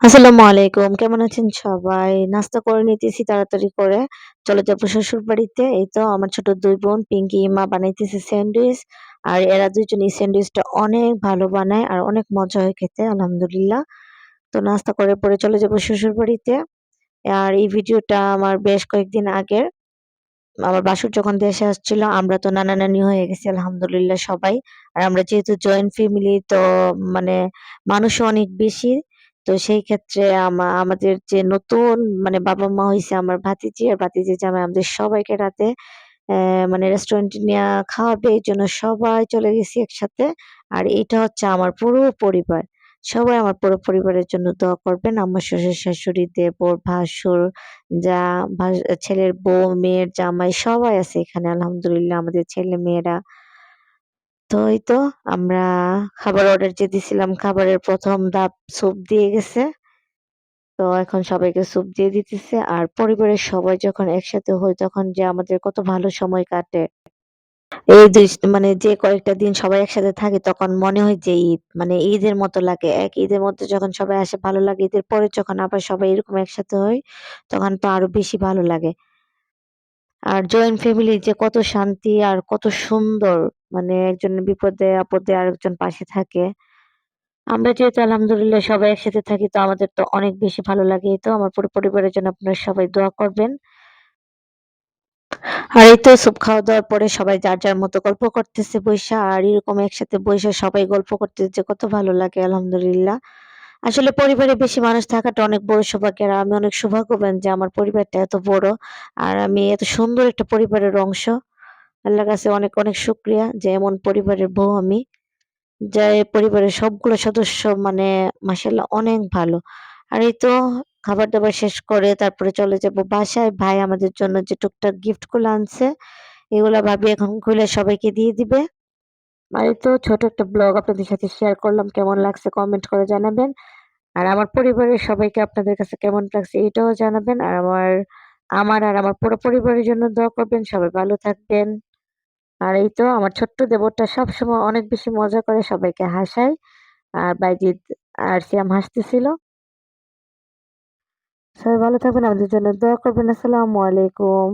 আসসালামু আলাইকুম। কেমন আছেন সবাই? নাস্তা করে নিতেছি তাড়াতাড়ি করে। চলে যাবো শ্বশুরবাড়িতে। এই তো আমার ছোট ২ বোন পিঙ্কি, মা বানাইতেছে স্যান্ডউইচ। আর এরা ২ জন এই স্যান্ডউইচটা অনেক ভালো বানায় আর অনেক মজা হয় খেতে আলহামদুলিল্লাহ। তো নাস্তা করে পরে চলে যাবো শ্বশুরবাড়িতে। আর এই ভিডিওটা আমার বেশ কয়েকদিন আগের। আমার বাসুর যখন দেশে আসছিল আমরা তো নানা-নানি হয়ে গেছি আলহামদুলিল্লাহ সবাই। আর আমরা যেহেতু জয়েন্ট ফ্যামিলি তো মানে মানুষও অনেক বেশি। তো সেই ক্ষেত্রে আমাদের যে নতুন বাবা-মা হইছে আমার ভাতিজি আর ভাতিজির জামাই আমাদের সবাইকে রাতে মানে রেস্টুরেন্টে নিয়া খাওয়াবে এইজন্য সবাই চলে গেছি একসাথে। আর এইটা হচ্ছে আমার পুরো পরিবার। সবাই আমার পুরো পরিবারের জন্য দোয়া করবেন। আমার শ্বশুর-শাশুড়ি, দেবর, ভাসুর, যা ছেলের বউ, মেয়ের জামাই সবাই আছে এখানে আলহামদুলিল্লাহ আমাদের ছেলে-মেয়েরা। তো এই তো আমরা খাবার অর্ডার যে দিছিলাম খাবারের ১ম ধাপ স্যুপ দিয়ে গেছে। তো এখন সবাইকে স্যুপ দিয়ে দিতেছে। আর পরিবারের সবাই যখন একসাথে হই তখন যে আমাদের কত ভালো সময় কাটে। এই যে কয়েকটা দিন সবাই একসাথে থাকি তখন মনে হয় যে ঈদ। মানে ঈদের মতো লাগে। ঈদের মধ্যে যখন সবাই আসে ভালো লাগে। ঈদের পরে যখন আবার সবাই এরকম একসাথে হই তখন তো আরো বেশি ভালো লাগে। আর জয়েন্ট ফ্যামিলি যে কত শান্তি আর কত সুন্দর। মানে একজনের বিপদে আপদে আরেকজন পাশে থাকে। আমরা যেহেতু আলহামদুলিল্লাহ সবাই একসাথে থাকি তো আমাদের তো অনেক বেশি ভালো লাগে। এই তো আমার পুরো পরিবারের জন্য আপনারা সবাই দোয়া করবেন। আর এই তো স্যুপ খাওয়া-দাওয়ার পরে সবাই যার মতো গল্প করতেছে বইসা। আর এরকম একসাথে বইসা সবাই গল্প করতে যে কত ভালো লাগে আলহামদুলিল্লাহ। আসলে পরিবারে বেশি মানুষ থাকাটা অনেক বড় সৌভাগ্য। আর আমি অনেক সৌভাগ্যবান যে আমার পরিবারটা এত বড়। আর আমি এত সুন্দর একটা পরিবারের অংশ। আল্লাহর কাছে অনেক শুকরিয়া যে এমন পরিবারের বউ আমি। যা এ পরিবারের সবগুলো সদস্য মানে মাশাআল্লাহ অনেক ভালো। আর এই তো খাবার-দাবার শেষ করে তারপরে চলে যাবো বাসায়। ভাই আমাদের জন্য যে টুকটাক গিফট গুলো আনছে, এগুলা ভাবি এখন খুলে সবাইকে দিয়ে দিবে। আর এই তো ছোট একটা ব্লগ আপনাদের সাথে শেয়ার করলাম। কেমন লাগছে কমেন্ট করে জানাবেন। আর আমার পরিবারের সবাইকে আপনাদের কাছে কেমন লাগছে এটাও জানাবেন। আর আমার পুরো পরিবারের জন্য দোয়া করবেন। সবাই ভালো থাকবেন। আর এই তো আমার ছোট্ট দেবরটা সবসময় অনেক বেশি মজা করে সবাইকে হাসায়। আর বাইজিৎ আর সিয়াম হাসতেছিল। সবাই ভালো থাকবেন, আমাদের জন্য দোয়া করবেন। আসসালামু আলাইকুম।